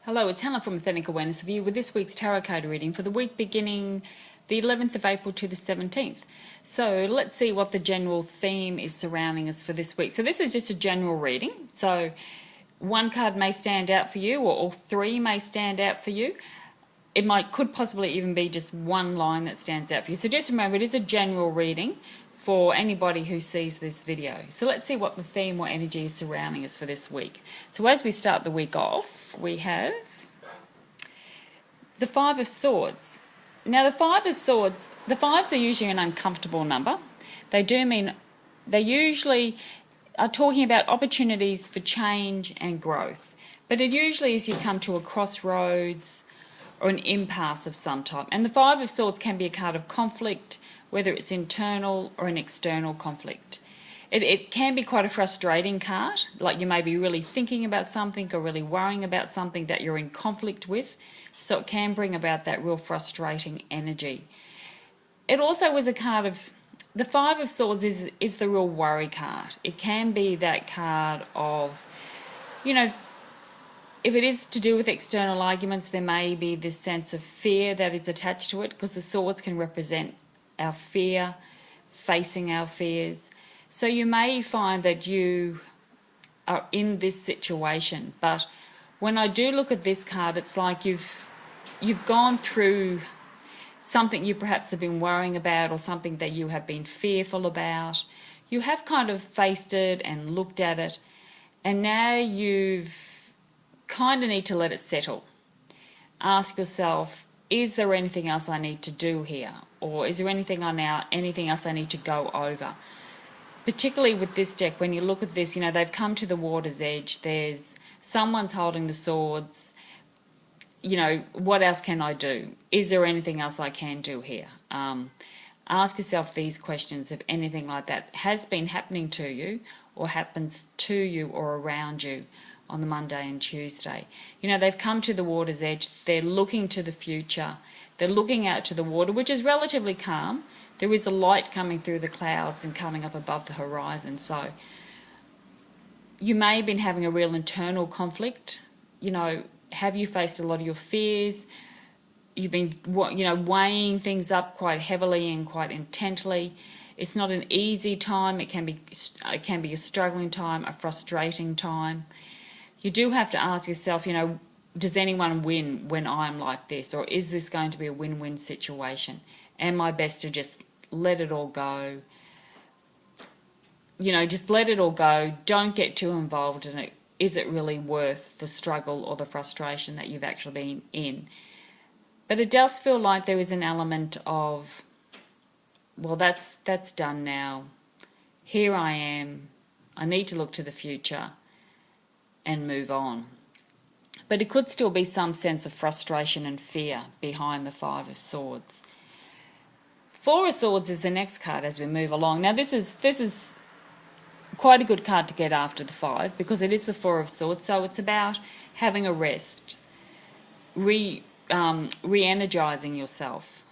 Hello, it's Helen from Authentic Awareness of You with this week's tarot card reading for the week beginning the 11th of April to the 17th. So let's see what the general theme is surrounding us for this week. So this is just a general reading. So one card may stand out for you, or all three may stand out for you. It could possibly even be just one line that stands out for you. So just remember, it is a general reading for anybody who sees this video. So let's see what the theme or energy is surrounding us for this week. So as we start the week off, we have the Five of Swords. Now the fives are usually an uncomfortable number. They usually are talking about opportunities for change and growth. But it usually is you come to a crossroads or an impasse of some type. And the Five of Swords can be a card of conflict, whether it's internal or an external conflict. It can be quite a frustrating card, like you may be really thinking about something or really worrying about something that you're in conflict with. So it can bring about that real frustrating energy. It also was a card of, the Five of Swords is the real worry card. It can be that card of, if it is to do with external arguments, there may be this sense of fear that is attached to it, because the swords can represent our fear, facing our fears. So you may find that you are in this situation, but when I do look at this card, it's like you've gone through something you perhaps have been worrying about, or something that you have been fearful about. You have kind of faced it and looked at it, and now you've kind of need to let it settle. Ask yourself, is there anything else I need to do here? Or is there anything else I need to go over? Particularly with this deck, when you look at this, they've come to the water's edge. Someone's holding the swords. What else can I do? Is there anything else I can do here? Ask yourself these questions if anything like that has been happening to you, or happens to you or around you on the Monday and Tuesday. They've come to the water's edge. They're looking to the future. They're looking out to the water, which is relatively calm. There is a light coming through the clouds and coming up above the horizon. So you may have been having a real internal conflict. Have you faced a lot of your fears? You've been, weighing things up quite heavily and quite intently. It's not an easy time. It can be a struggling time, a frustrating time. You do have to ask yourself, does anyone win when I'm like this? Or is this going to be a win-win situation? Am I best to just let it all go? Just let it all go. Don't get too involved in it. Is it really worth the struggle or the frustration that you've actually been in? But it does feel like there is an element of, well, that's done now. Here I am. I need to look to the future and move on. But it could still be some sense of frustration and fear behind the Five of Swords. Four of Swords is the next card as we move along. Now this is quite a good card to get after the five, because it is the Four of Swords. So it's about having a rest, re-energizing yourself,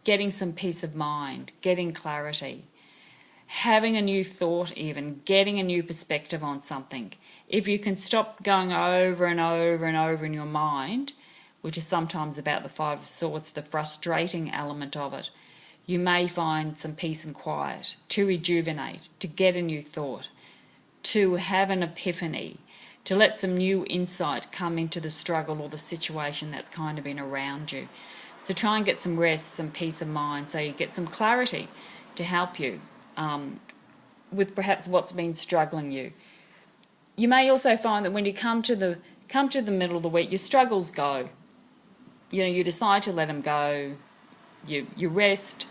getting some peace of mind, getting clarity, having a new thought, even getting a new perspective on something. If you can stop going over and over and over in your mind, which is sometimes about the Five of Swords, the frustrating element of it, you may find some peace and quiet to rejuvenate, to get a new thought, to have an epiphany, to let some new insight come into the struggle or the situation that's kind of been around you. So try and get some rest, some peace of mind, so you get some clarity to help you with perhaps what's been struggling you. You may also find that when you come to the middle of the week, your struggles go. You decide to let them go. You rest.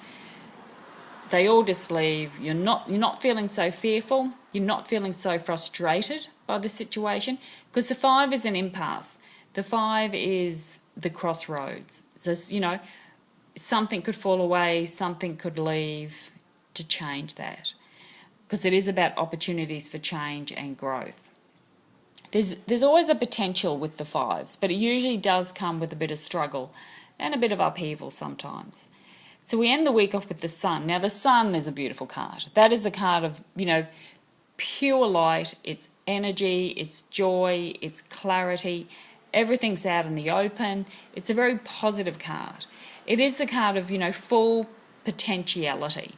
They all just leave. You're not feeling so fearful. You're not feeling so frustrated by the situation, because the five is an impasse. The five is the crossroads. So something could fall away, something could leave to change that, because it is about opportunities for change and growth. There's always a potential with the fives, but it usually does come with a bit of struggle and a bit of upheaval sometimes. So we end the week off with the Sun. Now the Sun is a beautiful card. That is a card of, pure light. It's energy, it's joy, it's clarity, Everything's out in the open. It's a very positive card. It is the card of, full potentiality.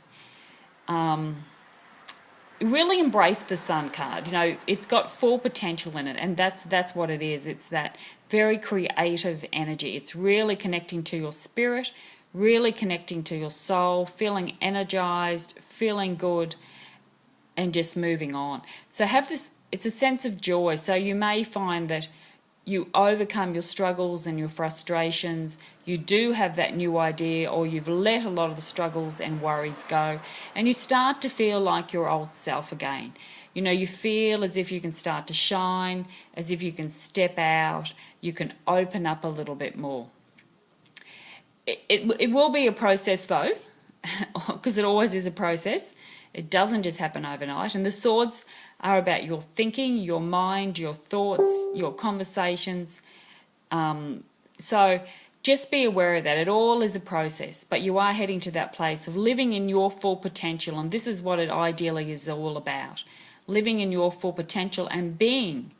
Really embrace the Sun card. It's got full potential in it, and that's what it is. It's that very creative energy. It's really connecting to your spirit, really connecting to your soul, feeling energized, feeling good, and just moving on. So it's a sense of joy. So you may find that you overcome your struggles and your frustrations. You do have that new idea, or you've let a lot of the struggles and worries go, and you start to feel like your old self again. You feel as if you can start to shine, as if you can step out, you can open up a little bit more. It will be a process though, because it always is a process. It doesn't just happen overnight. And the swords are about your thinking, your mind, your thoughts, your conversations. So just be aware of that. It all is a process, but you are heading to that place of living in your full potential. And this is what it ideally is all about. Living in your full potential and being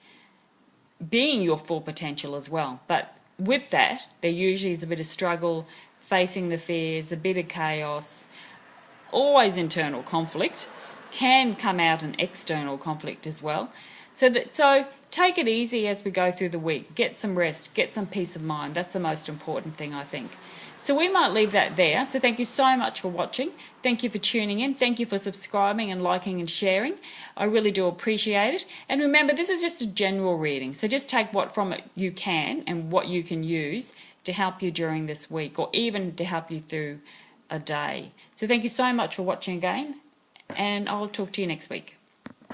your full potential as well. But with that, there usually is a bit of struggle, facing the fears, a bit of chaos, always internal conflict, can come out an external conflict as well. So take it easy as we go through the week. Get some rest, get some peace of mind. That's the most important thing, I think. So we might leave that there. So thank you so much for watching. Thank you for tuning in. Thank you for subscribing and liking and sharing. I really do appreciate it. And remember, this is just a general reading. So just take what from it you can and what you can use to help you during this week, or even to help you through a day. So thank you so much for watching again, and I'll talk to you next week.